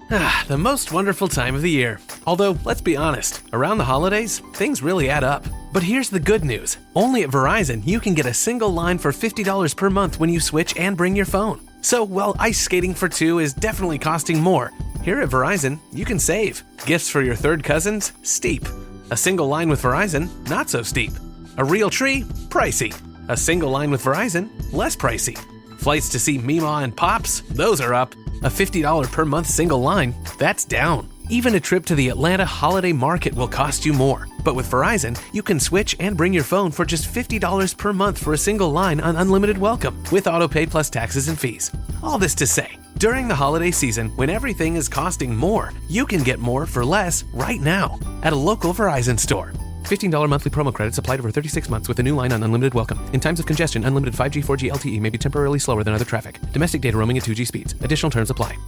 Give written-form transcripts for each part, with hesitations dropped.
The most wonderful time of the year. Although, let's be honest, around the holidays, things really add up. But here's the good news. Only at Verizon, you can get a single line for $50 per month when you switch and bring your phone. So while ice skating for two is definitely costing more, here at Verizon, you can save. Gifts for your third cousins? Steep. A single line with Verizon? Not so steep. A real tree? Pricey. A single line with Verizon? Less pricey. Flights to see Mima and Pops? Those are up. A $50 per month single line? That's down. Even a trip to the Atlanta Holiday Market will cost you more. But with Verizon, you can switch and bring your phone for just $50 per month for a single line on unlimited welcome, with autopay plus taxes and fees. All this to say, during the holiday season, when everything is costing more, you can get more for less right now at a local Verizon store. $15 monthly promo credits applied over 36 months with a new line on unlimited welcome. In times of congestion, unlimited 5G, 4G LTE may be temporarily slower than other traffic. Domestic data roaming at 2G speeds. Additional terms apply.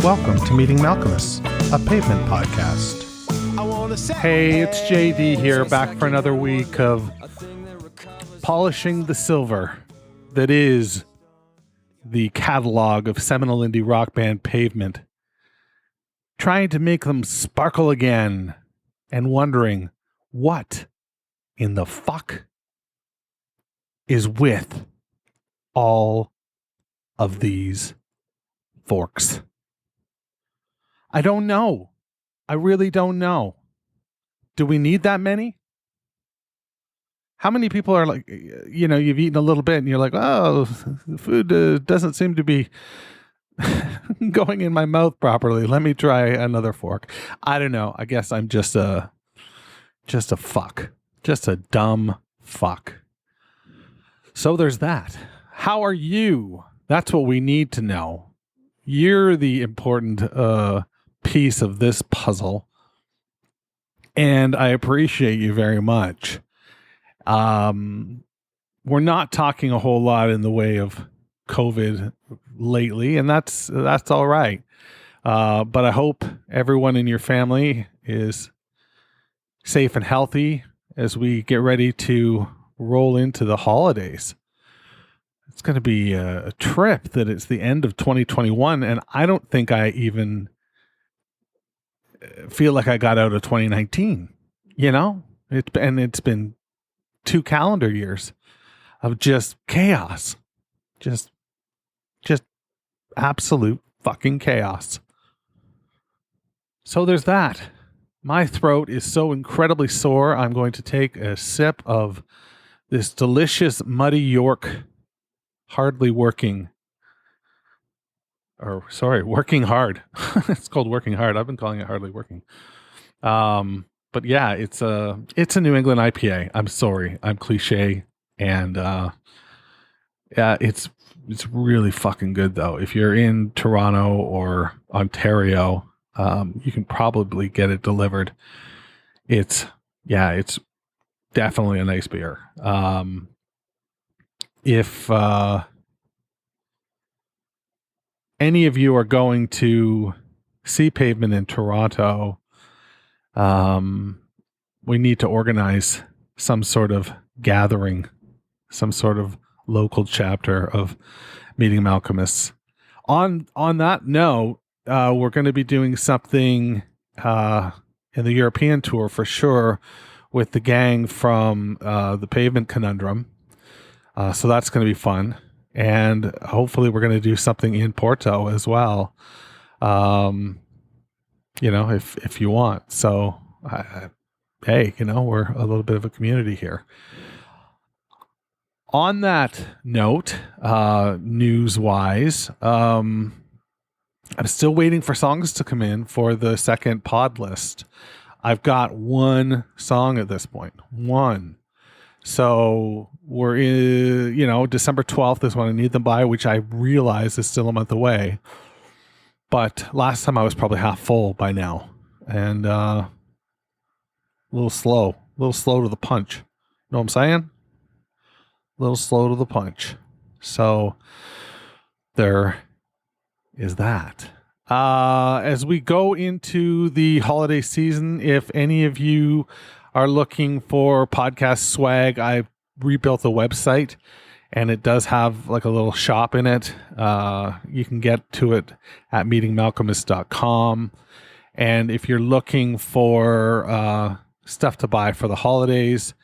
Welcome to Meeting Malcolmus, a pavement podcast. Hey, it's JD here, back for another week of polishing the silver that is the catalog of seminal indie rock band Pavement, trying to make them sparkle again and wondering what in the fuck is with all of these forks. I don't know. I really don't know. Do we need that many? How many people are like, you know, you've eaten a little bit and you're like, oh, the food doesn't seem to be going in my mouth properly. Let me try another fork. I don't know. I guess I'm just a fuck. Just a dumb fuck. So there's that. How are you? That's what we need to know. You're the important piece of this puzzle. And I appreciate you very much. We're not talking a whole lot in the way of COVID lately, and that's all right. But I hope everyone in your family is safe and healthy as we get ready to roll into the holidays. It's going to be a trip that it's the end of 2021, and I don't think I even feel like I got out of 2019. You know, it's been 2 calendar years of just chaos, just absolute fucking chaos. So there's that. My throat is so incredibly sore. I'm going to take a sip of this delicious Muddy York working hard. It's called Working Hard. I've been calling it Hardly Working. But yeah, it's a New England IPA. I'm sorry, I'm cliche, and yeah, it's really fucking good though. If you're in Toronto or Ontario, you can probably get it delivered. It's definitely a nice beer. If any of you are going to see Pavement in Toronto, we need to organize some sort of gathering, some sort of local chapter of Meeting Malcolmus. On that note, we're going to be doing something in the European tour for sure with the gang from the Pavement Conundrum. So that's going to be fun. And hopefully we're going to do something in Porto as well. You know, if you want. So, hey, you know, we're a little bit of a community here. On that note, news-wise, I'm still waiting for songs to come in for the second pod list. I've got one song at this point. One. So we're in, you know, December 12th is when I need them by, which I realize is still a month away. But last time I was probably half full by now. And a little slow to the punch. You know what I'm saying? A little slow to the punch. So there is that. As we go into the holiday season, if any of you are looking for podcast swag, I rebuilt the website and it does have like a little shop in it. You can get to it at meetingmalcolmist.com. And if you're looking for stuff to buy for the holidays,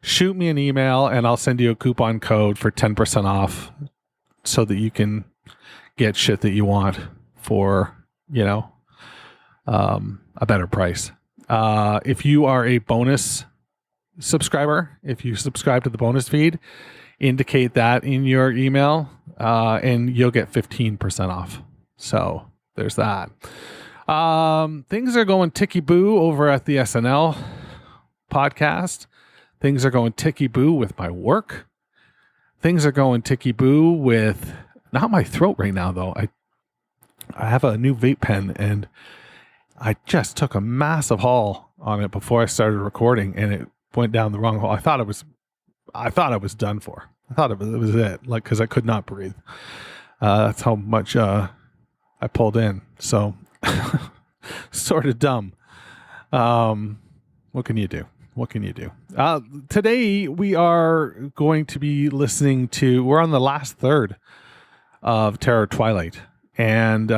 shoot me an email and I'll send you a coupon code for 10% off so that you can get shit that you want for, a better price. If you are a bonus subscriber, if you subscribe to the bonus feed, indicate that in your email and you'll get 15% off. So there's that. Things are going ticky-boo over at the SNL podcast. Things are going ticky-boo with my work. Things are going ticky-boo with, not my throat right now, though. I have a new vape pen, and I just took a massive haul on it before I started recording, and it went down the wrong hole. I thought I was done for. I thought it was it, like, because I could not breathe. That's how much I pulled in. So, sort of dumb. What can you do? What can you do? Today we are going to be listening to. We're on the last third of Terror Twilight. And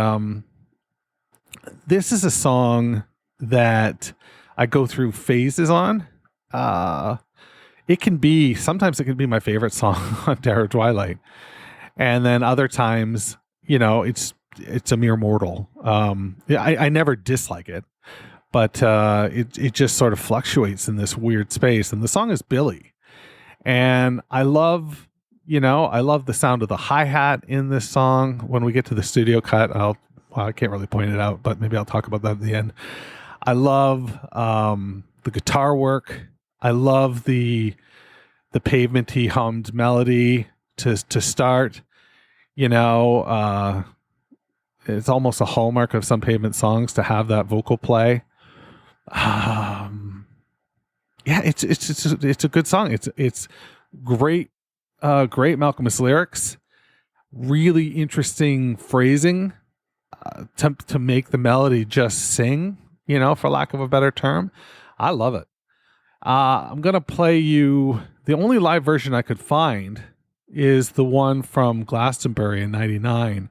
this is a song that I go through phases on. Sometimes it can be my favorite song on Terror Twilight. And then other times, it's a mere mortal. I never dislike it, but it just sort of fluctuates in this weird space. And the song is Billie. And I love the sound of the hi-hat in this song. When we get to the studio cut, I can't really point it out, but maybe I'll talk about that at the end. I love the guitar work. I love the pavement-y hummed melody to start. It's almost a hallmark of some Pavement songs to have that vocal play. It's a good song. It's great. Great Malcolmist lyrics, really interesting phrasing to make the melody just sing, for lack of a better term. I love it. I'm going to play you, the only live version I could find is the one from Glastonbury in 99.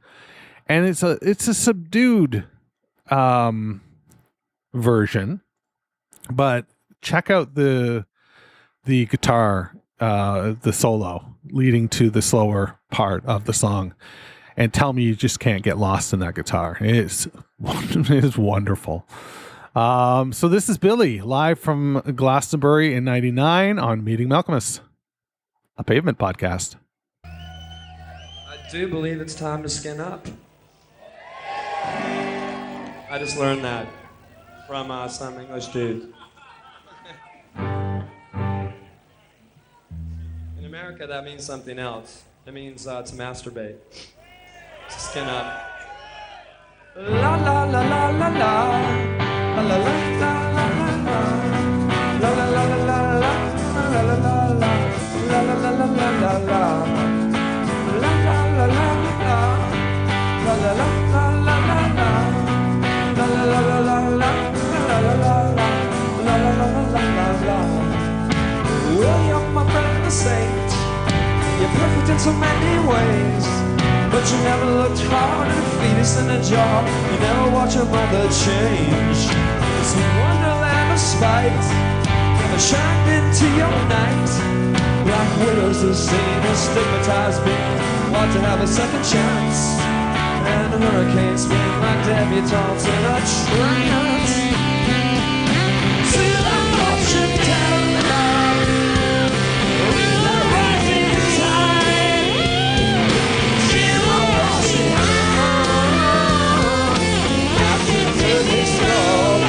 And it's a subdued version, but check out the guitar, the solo leading to the slower part of the song, and tell me you just can't get lost in that guitar. It is wonderful. So this is Billie live from Glastonbury in 99 on Meeting Malcolmus, a Pavement podcast. I do believe it's time to skin up. I just learned that from some English dude. In America, that means something else. It means to masturbate, to skin up. La la la la la la, la la la la la la, la la la la la, la la la la la, la la la la la la, la la la la la, la la la la la la, la la la la la, la la la la. Well, you're my friend the saint. You're perfect in so many ways, but you never looked hard at a fetus in a jar. You never watch a mother change. It's a wonderland of spite, never shined into your night. Black widows are seen as stigmatized being, want to have a second chance. And hurricanes being like debutantes in a trance. See the ocean down the night, with the rising tide. See the washing out after the storm.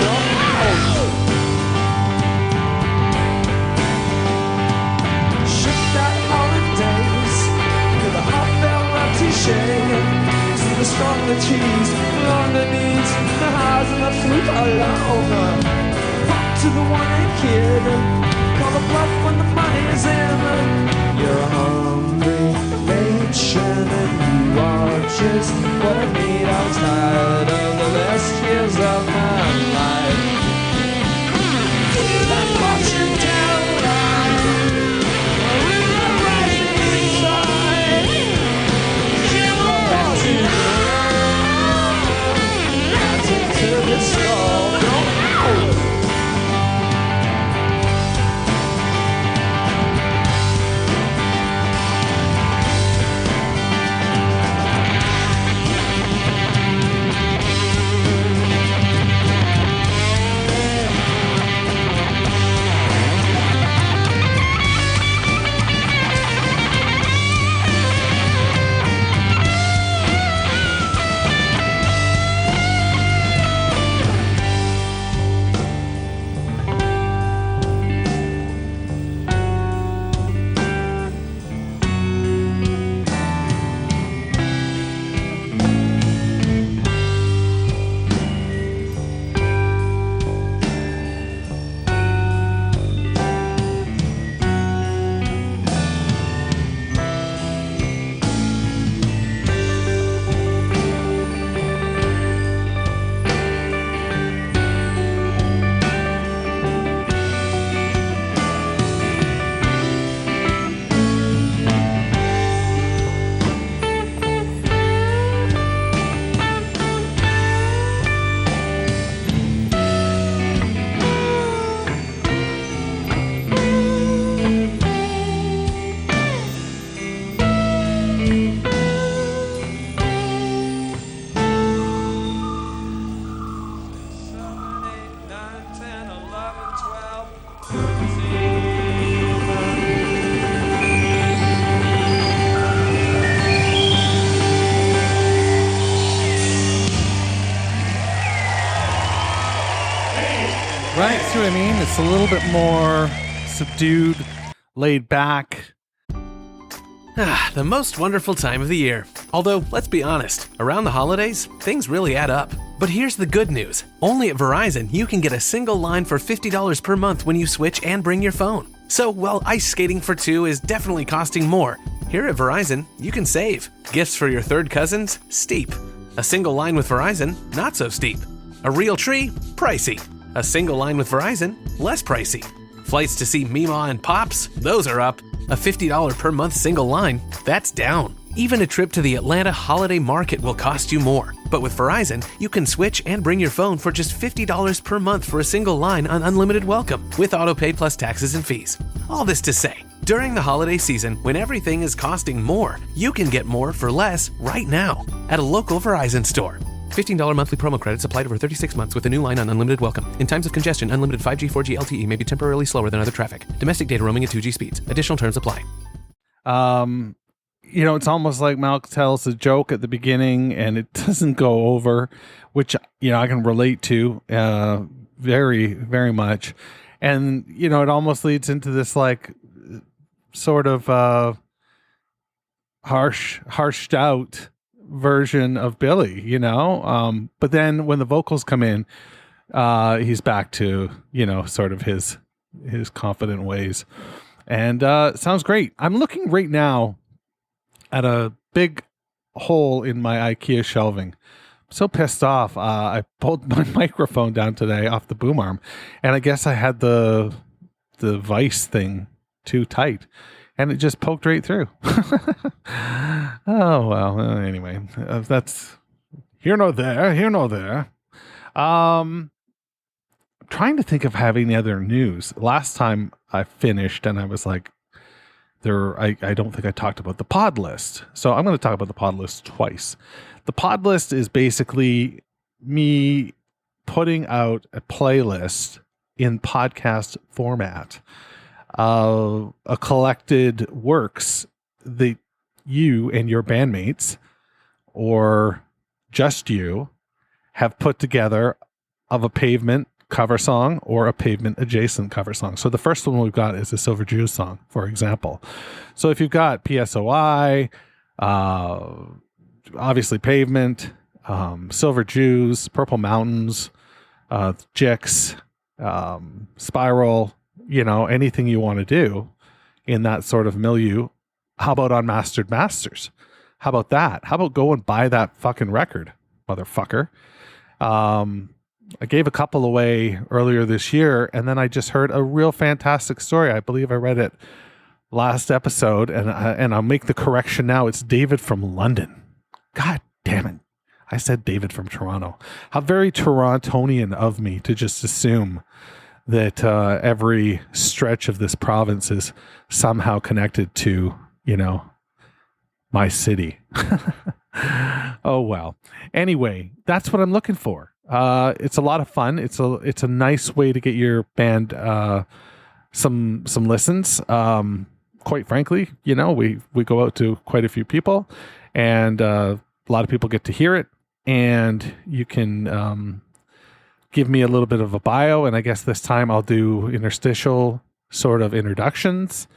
Shipped out holidays with a hot velvety shade. The strong, the cheese, the long, the needs, the highs and the fruit all over. Pop to the one-eyed kid, call a bluff when the money's in. You're a hungry nation and you are just what I need. I was tired of It's a little bit more subdued, laid back. The most wonderful time of the year. Although, let's be honest, around the holidays, things really add up. But here's the good news. Only at Verizon, you can get a single line for $50 per month when you switch and bring your phone. So while ice skating for two is definitely costing more, here at Verizon, you can save. Gifts for your third cousins? Steep. A single line with Verizon? Not so steep. A real tree? Pricey. A single line with Verizon? Less pricey. Flights to see Mima and Pops? Those are up. A $50 per month single line? That's down. Even a trip to the Atlanta Holiday Market will cost you more. But with Verizon, you can switch and bring your phone for just $50 per month for a single line on unlimited welcome, with autopay plus taxes and fees. All this to say, during the holiday season, when everything is costing more, you can get more for less right now at a local Verizon store. $15 monthly promo credits applied over 36 months with a new line on unlimited welcome. In times of congestion, unlimited 5G, 4G LTE may be temporarily slower than other traffic. Domestic data roaming at 2G speeds. Additional terms apply. It's almost like Malk tells a joke at the beginning and it doesn't go over, which, I can relate to very, very much. And, it almost leads into this like sort of harshed out version of Billie, but then when the vocals come in, he's back to, sort of his confident ways. And sounds great. I'm looking right now at a big hole in my IKEA shelving. I'm so pissed off. I pulled my microphone down today off the boom arm, and I guess I had the vice thing too tight, and it just poked right through. Oh, well, anyway, that's here nor there. I'm trying to think of having other news. Last time I finished and I was like, I don't think I talked about the pod list. So I'm going to talk about the pod list twice. The pod list is basically me putting out a playlist in podcast format of a collected works that you and your bandmates, or just you, have put together of a Pavement cover song or a Pavement adjacent cover song. So the first one we've got is a Silver Jews song, for example. So if you've got PSOI, obviously Pavement, Silver Jews, Purple Mountains, Jix, Spiral, anything you want to do in that sort of milieu. How about Unmastered Masters? How about that? How about go and buy that fucking record, motherfucker? I gave a couple away earlier this year, and then I just heard a real fantastic story. I believe I read it last episode, and I'll make the correction now. It's David from London. God damn it. I said David from Toronto. How very Torontonian of me to just assume that every stretch of this province is somehow connected to, my city. Oh, well. Anyway, that's what I'm looking for. It's a lot of fun. It's a nice way to get your band some listens. Quite frankly, we go out to quite a few people, and a lot of people get to hear it, and you can give me a little bit of a bio, and I guess this time I'll do interstitial sort of introductions,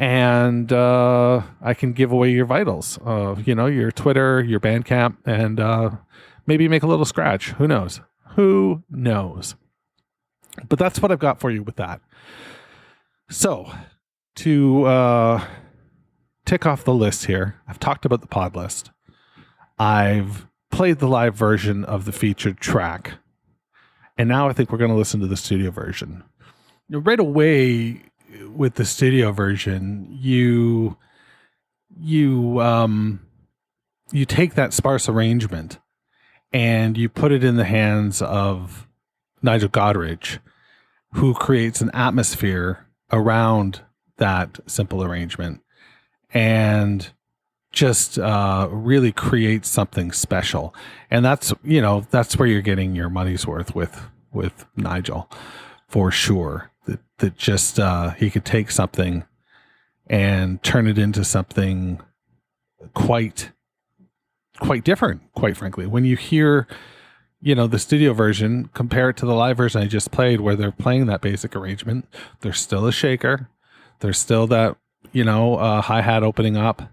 and I can give away your vitals, your Twitter, your Bandcamp, and maybe make a little scratch. Who knows? But that's what I've got for you with that. So to tick off the list here, I've talked about the pod list. I've played the live version of the featured track. And now I think we're going to listen to the studio version. Right away with the studio version, you take that sparse arrangement and you put it in the hands of Nigel Godrich, who creates an atmosphere around that simple arrangement and just really creates something special. And that's where you're getting your money's worth with Nigel, for sure. That just he could take something and turn it into something quite different, quite frankly. When you hear the studio version, compare it to the live version I just played where they're playing that basic arrangement. There's still a shaker. There's still that, hi-hat opening up.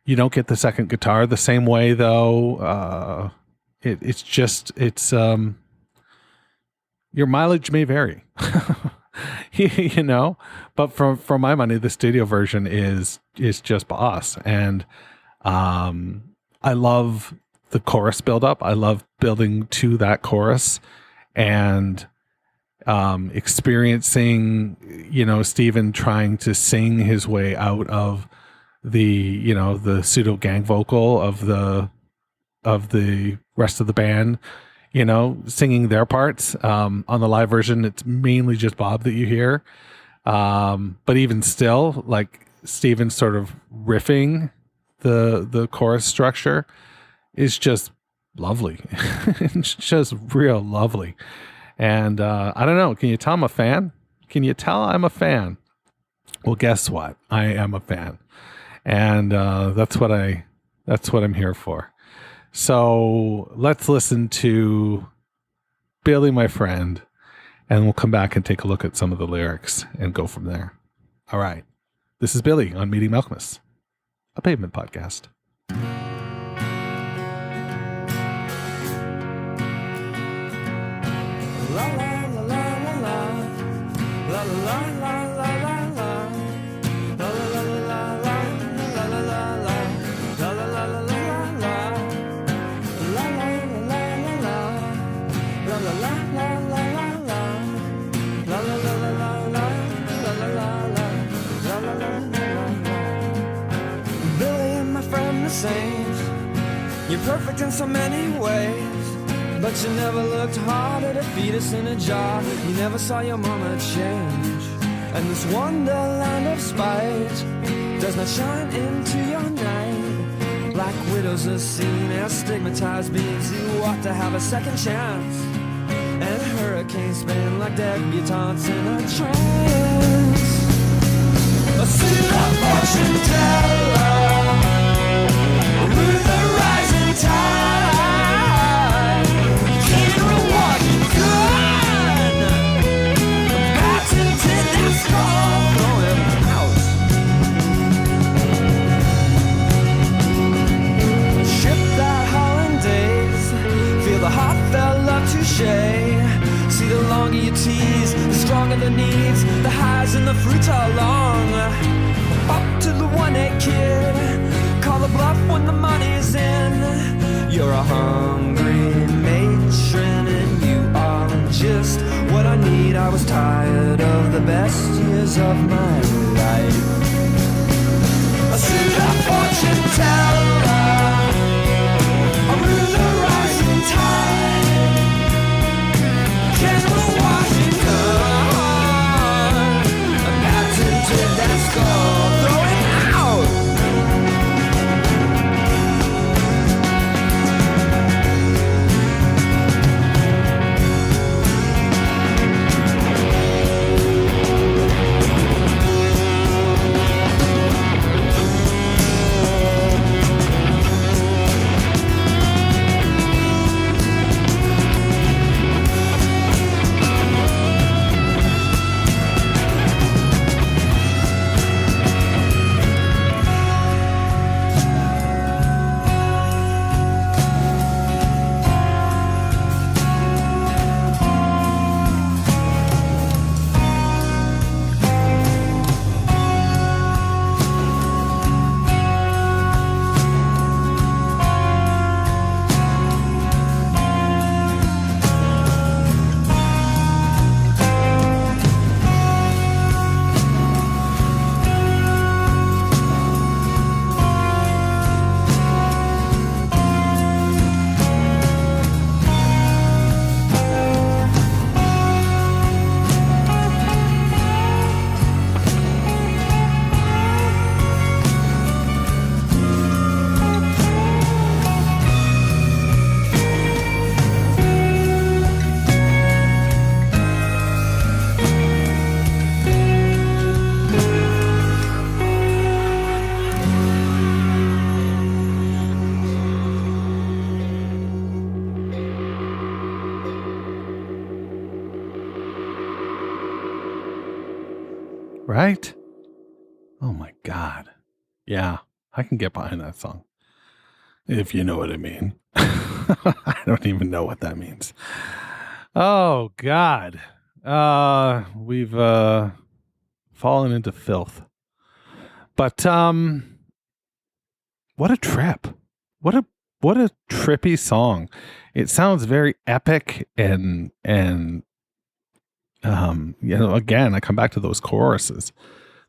You don't get the second guitar the same way though. Your mileage may vary, but for my money, the studio version is just boss. And, I love the chorus buildup. I love building to that chorus and, experiencing, Steven trying to sing his way out of the pseudo gang vocal of the rest of the band, singing their parts. On the live version, it's mainly just Bob that you hear. But even still, like Steven sort of riffing the chorus structure is just lovely. It's just real lovely. And I don't know. Can you tell I'm a fan? Can you tell I'm a fan? Well, guess what? I am a fan. And that's what I'm here for. So let's listen to Billie, my friend, and we'll come back and take a look at some of the lyrics and go from there. All right. This is Billie on Meeting Malcolmus, a Pavement podcast. La la la la la la la la la la la. Billie and my friend the same. You're perfect in so many ways, but you never looked hard at a fetus in a jar. You never saw your mama change, and this wonderland of spite does not shine into your night. Black widows are seen as stigmatized beings who ought to have a second chance, and hurricanes spin like debutantes in a trance. A pseudo-fortune teller with the rising tide can't reward you good. Patented that skull, throw him out. Ship that hollandaise, feel the heartfelt love touche. See, the longer you tease, the stronger the needs, the highs and the fruits are long. Up to the 1-8 kid, call the bluff when the money's in. You're a hungry matron and you are just what I need. I was tired of the best years of my life. A pseudo-fortune teller, a ruler rising tide. General Washington, a patented that skull, throw it out. right? Oh my God. Yeah, I can get behind that song. If you know what I mean. I don't even know what that means. Oh God. We've fallen into filth. But what a trip. What a trippy song. It sounds very epic and again, I come back to those choruses.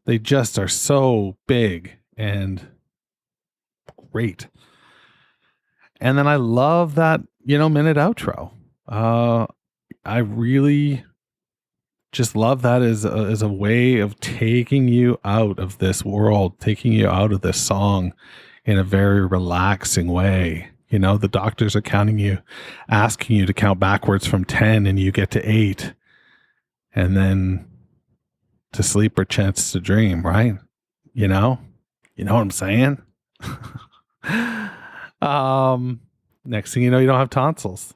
They just are so big and great. And then I love that, minute outro. I really just love that as a way of taking you out of this world, taking you out of this song in a very relaxing way. The doctors are asking you to count backwards from 10 and you get to 8 and then to sleep or chance to dream, right? You know what I'm saying? Next thing you know, you don't have tonsils.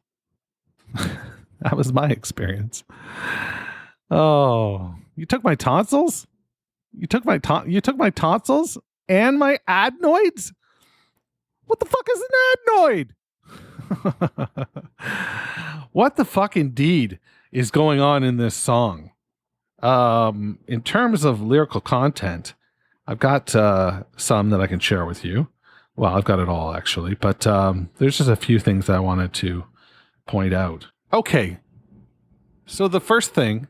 That was my experience. Oh, you took my tonsils? You took my tonsils and my adenoids? What the fuck is an adenoid? What the fuck indeed is going on in this song? In terms of lyrical content, I've got some that I can share with you. Well, I've got it all actually, but there's just a few things that I wanted to point out. Okay. So the first thing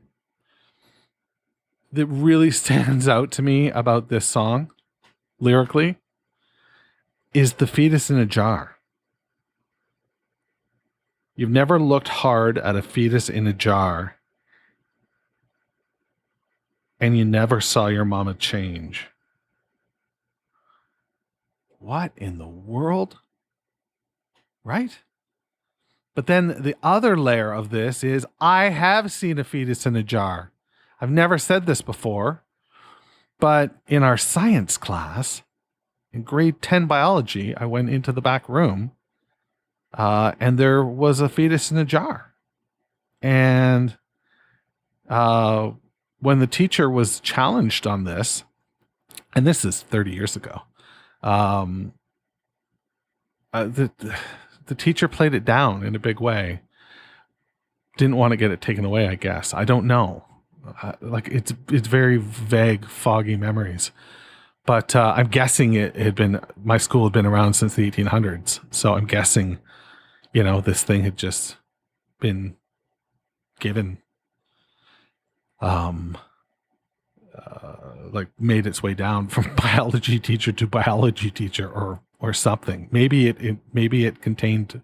that really stands out to me about this song lyrically is the fetus in a jar. You've never looked hard at a fetus in a jar and you never saw your mama change. What in the world? Right? But then the other layer of this is I have seen a fetus in a jar. I've never said this before, but in our science class, in grade 10 biology, I went into the back room and there was a fetus in a jar. And when the teacher was challenged on this, and this is 30 years ago, the teacher played it down in a big way. Didn't want to get it taken away, I guess. I don't know. It's very vague, foggy memories. But I'm guessing my school had been around since the 1800s. So I'm guessing, this thing had just been given, made its way down from biology teacher to biology teacher or something. Maybe it contained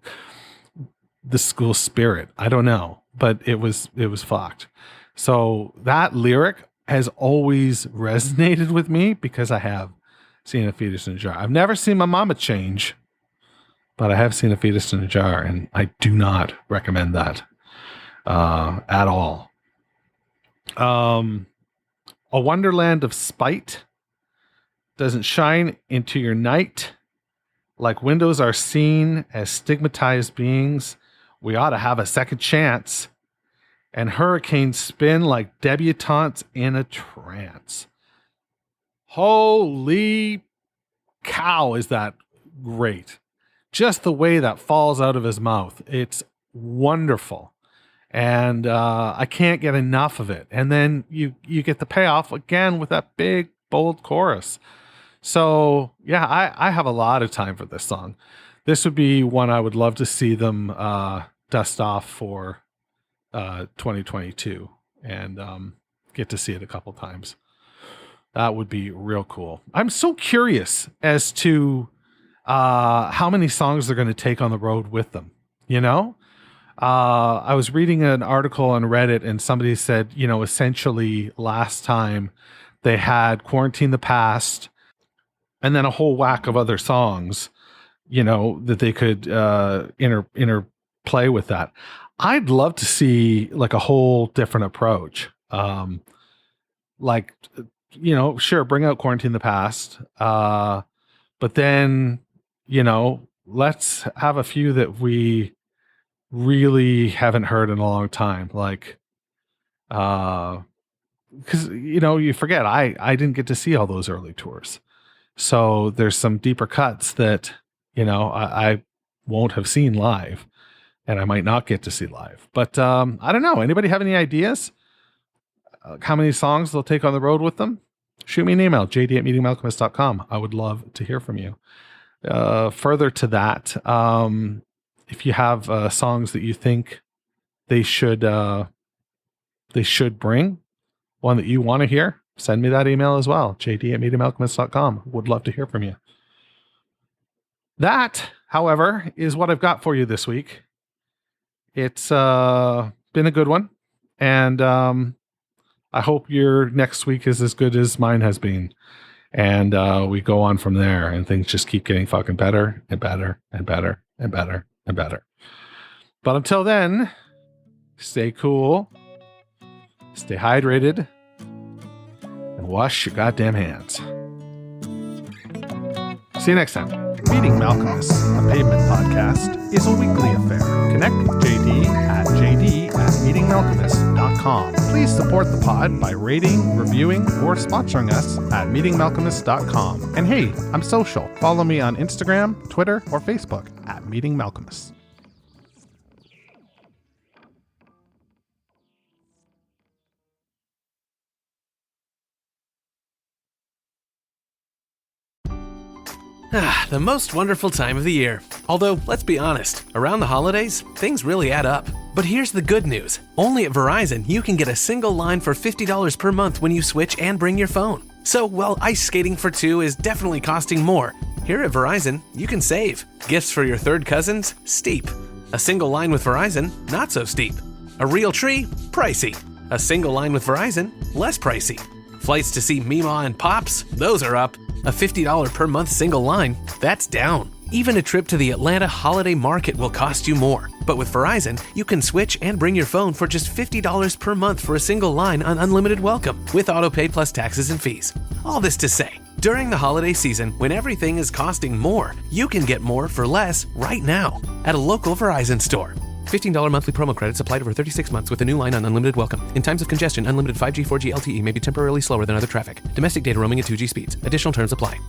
the school spirit. I don't know, but it was fucked. So that lyric has always resonated with me because I have seen a fetus in a jar. I've never seen my mama change, but I have seen a fetus in a jar, and I do not recommend that at all. A wonderland of spite doesn't shine into your night. Like windows are seen as stigmatized beings, we ought to have a second chance. And hurricanes spin like debutantes in a trance. Holy cow, is that great. Just the way that falls out of his mouth. It's wonderful. And I can't get enough of it. And then you get the payoff again with that big, bold chorus. So, yeah, I have a lot of time for this song. This would be one I would love to see them dust off for 2022 and get to see it a couple times. That would be real cool. I'm so curious as to how many songs they're going to take on the road with them. I was reading an article on Reddit and somebody said, essentially last time they had Quarantine the Past and then a whole whack of other songs, that they could interplay with that. I'd love to see like a whole different approach. Sure, bring out Quarantine the Past. But then, let's have a few that we really haven't heard in a long time. Like, because, you forget, I didn't get to see all those early tours. So there's some deeper cuts that, I won't have seen live, and I might not get to see live. But I don't know. Anybody have any ideas? How many songs they'll take on the road with them? Shoot me an email, jd@meetingmalcolmist.com. I would love to hear from you. Further to that, if you have songs that you think they should bring, one that you want to hear, send me that email as well, jd@meetingmalcolmist.com. Would love to hear from you. That, however, is what I've got for you this week. It's been a good one, and I hope your next week is as good as mine has been. And we go on from there, and things just keep getting fucking better and better and better and better and better. But until then, stay cool, stay hydrated, and wash your goddamn hands. See you next time. Meeting Malcolmists, a Pavement podcast, is a weekly affair. Connect with JD at jd@meetingmalcolmist.com. Please support the pod by rating, reviewing, or sponsoring us at meetingmalcolmist.com. And hey, I'm social. Follow me on Instagram, Twitter, or Facebook at Meeting Malcolmist. The most wonderful time of the year. Although, let's be honest, around the holidays, things really add up. But here's the good news. Only at Verizon, you can get a single line for $50 per month when you switch and bring your phone. So while ice skating for two is definitely costing more, here at Verizon, you can save. Gifts for your third cousins? Steep. A single line with Verizon? Not so steep. A real tree? Pricey. A single line with Verizon? Less pricey. Flights to see Mima and Pops? Those are up. A $50 per month single line? That's down. Even a trip to the Atlanta Holiday Market will cost you more. But with Verizon, you can switch and bring your phone for just $50 per month for a single line on unlimited welcome, with autopay plus taxes and fees. All this to say, during the holiday season, when everything is costing more, you can get more for less right now at a local Verizon store. $15 monthly promo credits applied over 36 months with a new line on unlimited welcome. In times of congestion, unlimited 5G, 4G LTE may be temporarily slower than other traffic. Domestic data roaming at 2G speeds. Additional terms apply.